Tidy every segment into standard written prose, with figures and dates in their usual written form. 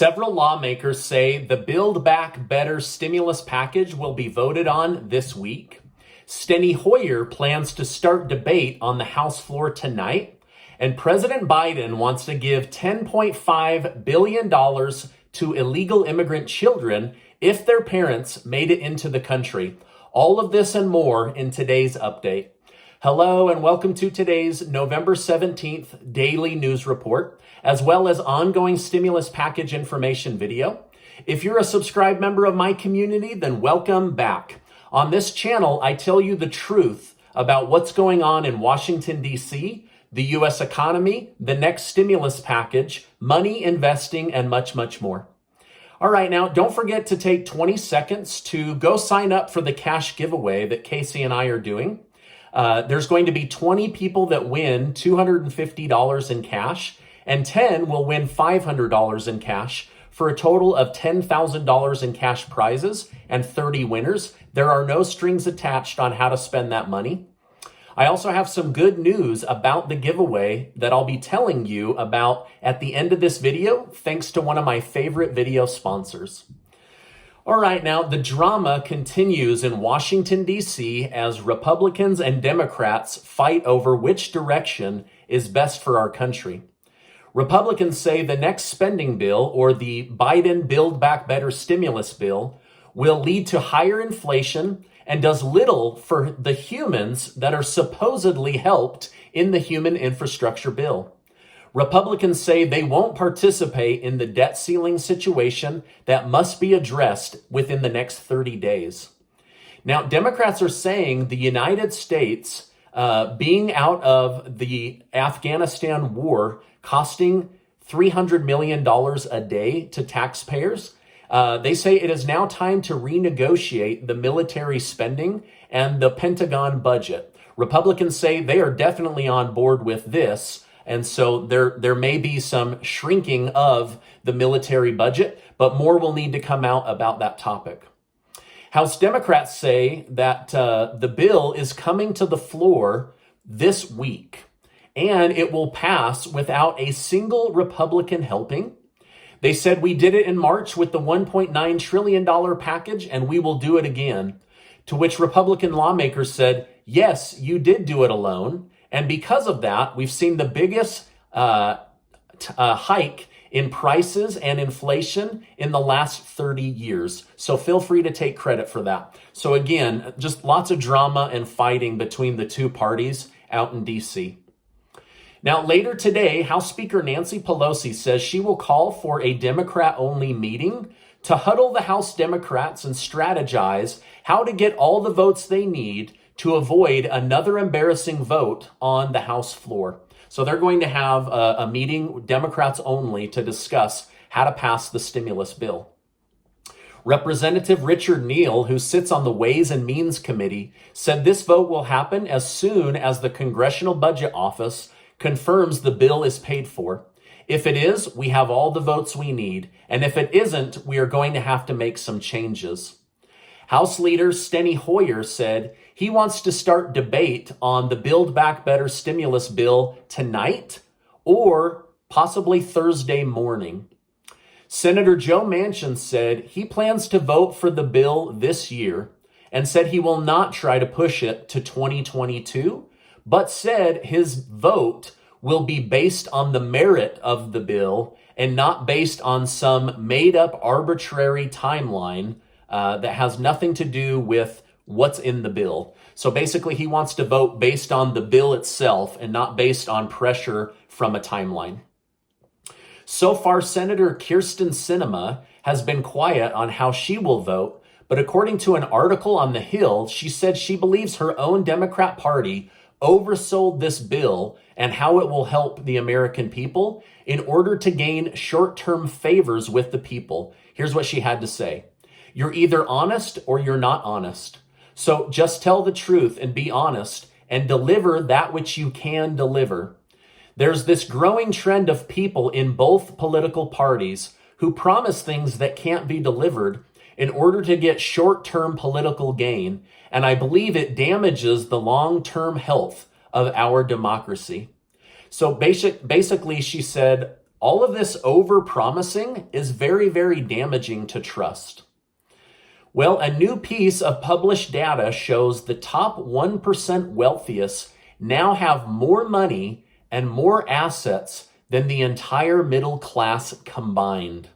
Several lawmakers say the Build Back Better stimulus package will be voted on this week. Steny Hoyer plans to start debate on the House floor tonight. And President Biden wants to give $10.5 billion to illegal immigrant children if their parents made it into the country. All of this and more in today's update. Hello and welcome to today's November 17th Daily News Report, as well as ongoing stimulus package information video. If you're a subscribed member of my community, then welcome back. On this channel, I tell you the truth about what's going on in Washington, D.C., the U.S. economy, the next stimulus package, money, investing, and much, much more. All right, now don't forget to take 20 seconds to go sign up for the cash giveaway that Casey and I are doing. There's going to be 20 people that win $250 in cash, and 10 will win $500 in cash for a total of $10,000 in cash prizes and 30 winners. There are no strings attached on how to spend that money. I also have some good news about the giveaway that I'll be telling you about at the end of this video, thanks to one of my favorite video sponsors. All right, now the drama continues in Washington, D.C. as Republicans and Democrats fight over which direction is best for our country. Republicans say the next spending bill, or the Biden Build Back Better stimulus bill, will lead to higher inflation and does little for the humans that are supposedly helped in the human infrastructure bill. Republicans say they won't participate in the debt ceiling situation that must be addressed within the next 30 days. Now, Democrats are saying the United States being out of the Afghanistan war costing $300 million a day to taxpayers. They say it is now time to renegotiate the military spending and the Pentagon budget. Republicans say they are definitely on board with this. And so there may be some shrinking of the military budget, but more will need to come out about that topic. House Democrats say that the bill is coming to the floor this week, and it will pass without a single Republican helping. They said we did it in March with the $1.9 trillion package, and we will do it again. To which Republican lawmakers said, yes, you did do it alone. And because of that, we've seen the biggest hike in prices and inflation in the last 30 years. So feel free to take credit for that. So again, just lots of drama and fighting between the two parties out in D.C. Now, later today, House Speaker Nancy Pelosi says she will call for a Democrat-only meeting to huddle the House Democrats and strategize how to get all the votes they need to avoid another embarrassing vote on the House floor. So they're going to have a meeting, Democrats only, to discuss how to pass the stimulus bill. Representative Richard Neal, who sits on the Ways and Means Committee, said this vote will happen as soon as the Congressional Budget Office confirms the bill is paid for. If it is, we have all the votes we need. And if it isn't, we are going to have to make some changes. House Leader Steny Hoyer said he wants to start debate on the Build Back Better stimulus bill tonight or possibly Thursday morning. Senator Joe Manchin said he plans to vote for the bill this year and said he will not try to push it to 2022, but said his vote will be based on the merit of the bill and not based on some made-up arbitrary timeline that has nothing to do with what's in the bill. So basically, he wants to vote based on the bill itself and not based on pressure from a timeline. So far, Senator Kyrsten Sinema has been quiet on how she will vote, but according to an article on The Hill, she said she believes her own Democrat Party oversold this bill and how it will help the American people in order to gain short-term favors with the people. Here's what she had to say. You're either honest or you're not honest. So just tell the truth and be honest and deliver that which you can deliver. There's this growing trend of people in both political parties who promise things that can't be delivered in order to get short-term political gain, and I believe it damages the long-term health of our democracy. So basically, she said, All of this over-promising is very, very damaging to trust. Well, a new piece of published data shows the top 1% wealthiest now have more money and more assets than the entire middle class combined.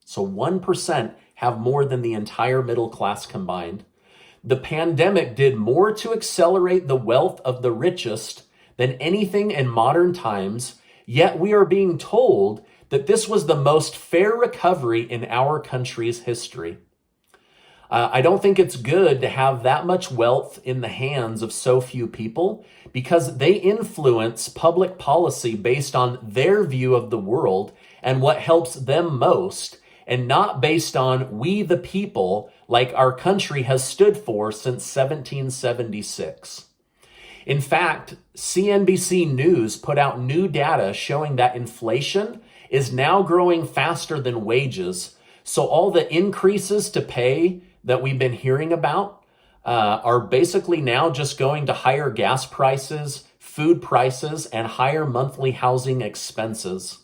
So 1% have more than the entire middle class combined. The pandemic did more to accelerate the wealth of the richest than anything in modern times, yet we are being told that this was the most fair recovery in our country's history. I don't think it's good to have that much wealth in the hands of so few people because they influence public policy based on their view of the world and what helps them most, and not based on we the people like our country has stood for since 1776. In fact, CNBC News put out new data showing that inflation is now growing faster than wages. So all the increases to pay that we've been hearing about are basically now just going to higher gas prices, food prices, and higher monthly housing expenses.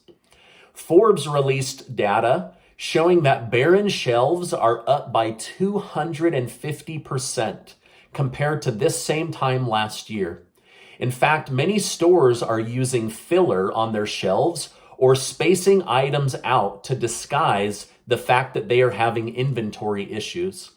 Forbes released data showing that barren shelves are up by 250% compared to this same time last year. In fact, many stores are using filler on their shelves or spacing items out to disguise the fact that they are having inventory issues.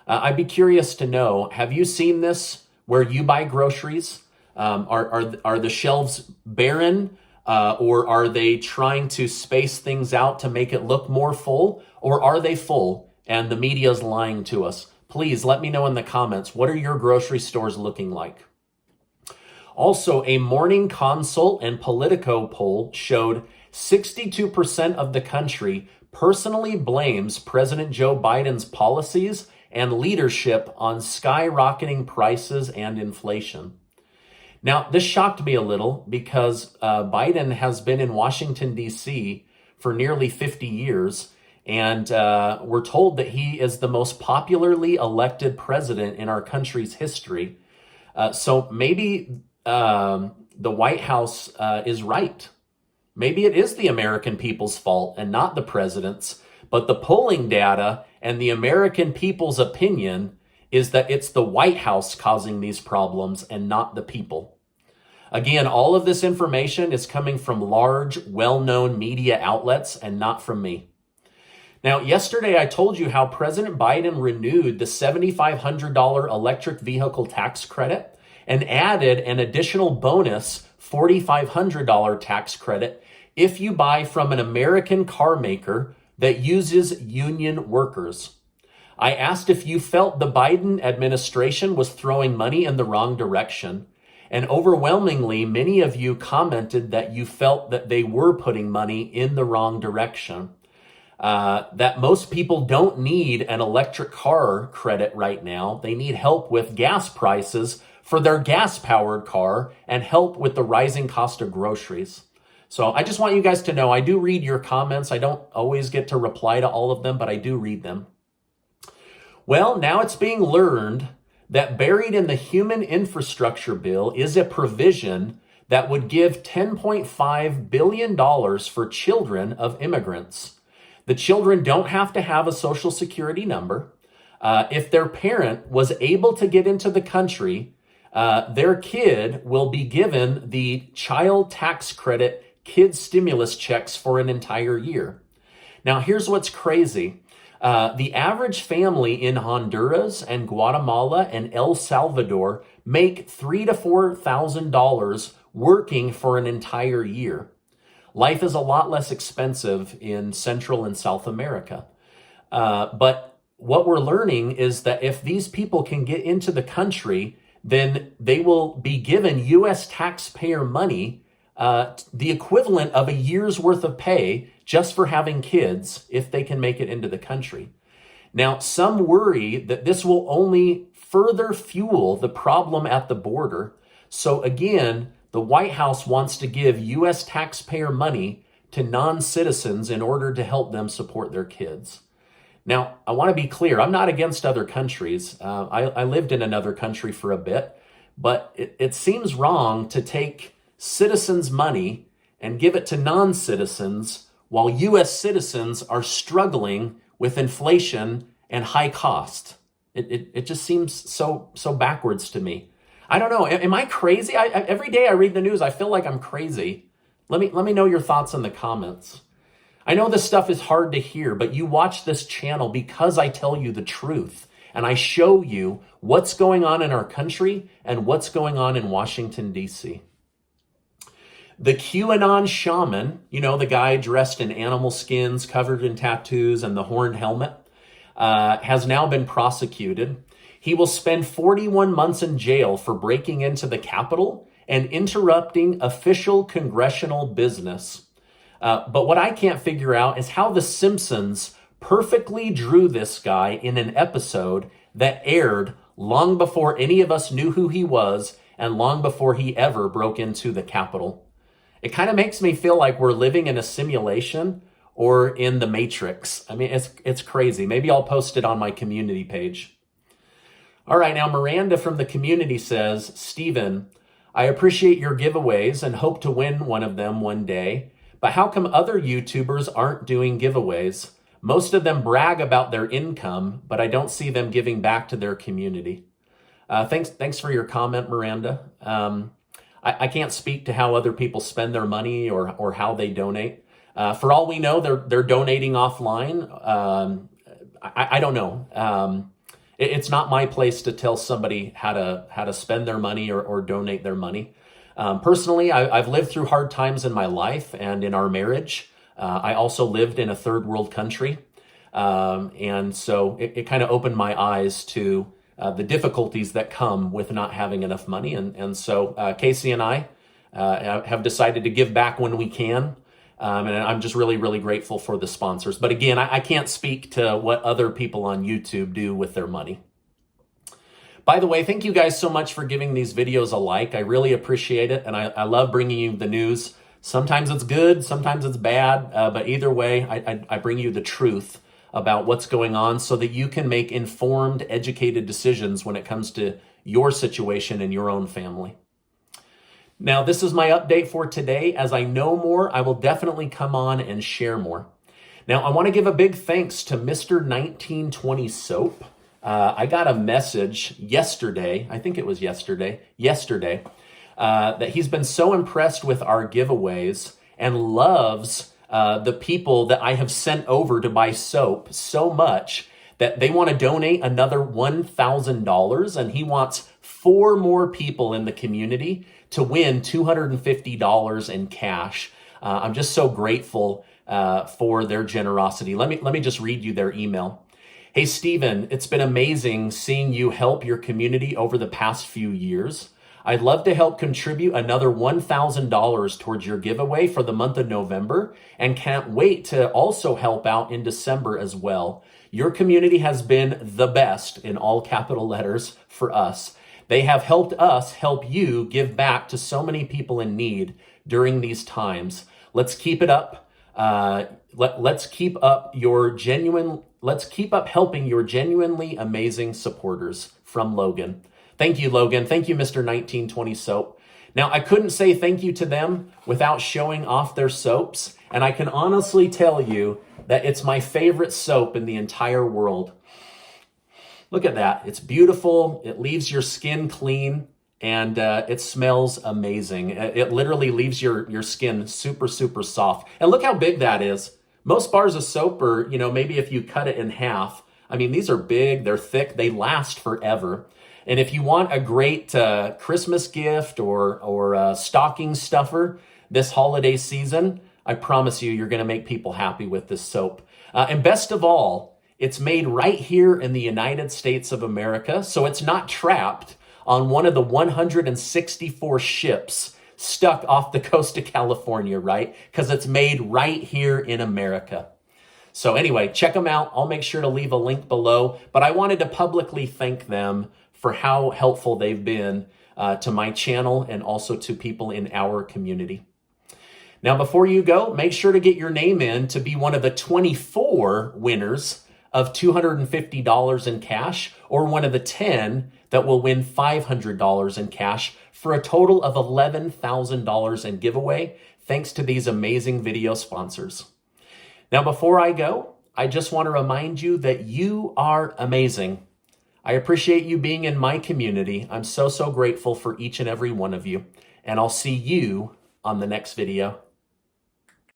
I'd be curious to know, have you seen this where you buy groceries? Are the shelves barren? Or are they trying to space things out to make it look more full? Or are they full and the media is lying to us? Please let me know in the comments. What are your grocery stores looking like? Also, a Morning Consult and Politico poll showed 62% of the country personally blames President Joe Biden's policies and leadership on skyrocketing prices and inflation. Now, this shocked me a little because Biden has been in Washington, D.C. for nearly 50 years, and we're told that he is the most popularly elected president in our country's history. So maybe the White House is right. Maybe it is the American people's fault and not the president's, but the polling data and the American people's opinion is that it's the White House causing these problems and not the people. Again, all of this information is coming from large, well-known media outlets and not from me. Now, yesterday I told you how President Biden renewed the $7,500 electric vehicle tax credit and added an additional bonus $4,500 tax credit if you buy from an American car maker that uses union workers. I asked if you felt the Biden administration was throwing money in the wrong direction, and overwhelmingly, many of you commented that you felt that they were putting money in the wrong direction. That most people don't need an electric car credit right now. They need help with gas prices for their gas-powered car and help with the rising cost of groceries. So I just want you guys to know, I do read your comments. I don't always get to reply to all of them, but I do read them. Well, now it's being learned that buried in the human infrastructure bill is a provision that would give $10.5 billion for children of immigrants. The children don't have to have a social security number. If their parent was able to get into the country, their kid will be given the child tax credit kid stimulus checks for an entire year. Now, here's what's crazy. The average family in Honduras and Guatemala and El Salvador make $3,000 to $4,000 working for an entire year. Life is a lot less expensive in Central and South America. But what we're learning is that if these people can get into the country, then they will be given U.S. taxpayer money, the equivalent of a year's worth of pay just for having kids if they can make it into the country. Now, some worry that this will only further fuel the problem at the border. So again, the White House wants to give U.S. taxpayer money to non-citizens in order to help them support their kids. Now, I want to be clear, I'm not against other countries. I lived in another country for a bit, but it seems wrong to take citizens' money and give it to non-citizens while U.S. citizens are struggling with inflation and high cost. It just seems so backwards to me. I don't know. Am I crazy? Every day I read the news, I feel like I'm crazy. Let me know your thoughts in the comments. I know this stuff is hard to hear, but you watch this channel because I tell you the truth and I show you what's going on in our country and what's going on in Washington, D.C. The QAnon shaman, you know, the guy dressed in animal skins, covered in tattoos, and the horned helmet, has now been prosecuted. He will spend 41 months in jail for breaking into the Capitol and interrupting official congressional business. But what I can't figure out is how The Simpsons perfectly drew this guy in an episode that aired long before any of us knew who he was and long before he ever broke into the Capitol. It kind of makes me feel like we're living in a simulation or in the Matrix. I mean, it's crazy. Maybe I'll post it on my community page. All right, now Miranda from the community says, Stephen, I appreciate your giveaways and hope to win one of them one day. But how come other YouTubers aren't doing giveaways? Most of them brag about their income, but I don't see them giving back to their community. Thanks for your comment, Miranda. I can't speak to how other people spend their money or how they donate. For all we know, they're donating offline. I don't know. It's not my place to tell somebody how to spend their money or donate their money. Personally, I've lived through hard times in my life and in our marriage. I also lived in a third world country. And so it kind of opened my eyes to the difficulties that come with not having enough money. And so Casey and I have decided to give back when we can. And I'm just really, really grateful for the sponsors. But again, I can't speak to what other people on YouTube do with their money. By the way, thank you guys so much for giving these videos a like. I really appreciate it. And I love bringing you the news. Sometimes it's good, sometimes it's bad. But either way, I bring you the truth about what's going on so that you can make informed, educated decisions when it comes to your situation and your own family. Now, this is my update for today. As I know more, I will definitely come on and share more. Now, I want to give a big thanks to Mr. 1920 Soap. I got a message yesterday, I think it was yesterday, that he's been so impressed with our giveaways and loves the people that I have sent over to buy soap so much that they want to donate another $1,000, and he wants 4 more people in the community to win $250 in cash. I'm just so grateful for their generosity. Let me just read you their email. Hey, Stephen, it's been amazing seeing you help your community over the past few years. I'd love to help contribute another $1,000 towards your giveaway for the month of November and can't wait to also help out in December as well. Your community has been the best, in all capital letters, for us. They have helped us help you give back to so many people in need during these times. Let's keep it up. Let's keep up helping your genuinely amazing supporters. From Logan. Thank you, Logan. Thank you, Mr. 1920 Soap. Now, I couldn't say thank you to them without showing off their soaps, and I can honestly tell you that it's my favorite soap in the entire world. Look at that. It's beautiful. It leaves your skin clean, and it smells amazing. It literally leaves your skin super, super soft. And look how big that is. Most bars of soap are, maybe if you cut it in half. I mean, these are big, they're thick, they last forever. And if you want a great Christmas gift or a stocking stuffer this holiday season, I promise you're going to make people happy with this soap. And best of all, it's made right here in the United States of America, so it's not trapped on one of the 164 ships stuck off the coast of California, right? Because it's made right here in America. So anyway, check them out. I'll make sure to leave a link below. But I wanted to publicly thank them for how helpful they've been to my channel and also to people in our community. Now, before you go, make sure to get your name in to be one of the 24 winners of $250 in cash, or one of the 10 that will win $500 in cash, for a total of $11,000 in giveaway. thanks to these amazing video sponsors. Now, before I go, I just want to remind you that you are amazing. I appreciate you being in my community. I'm so grateful for each and every one of you. And I'll see you on the next video.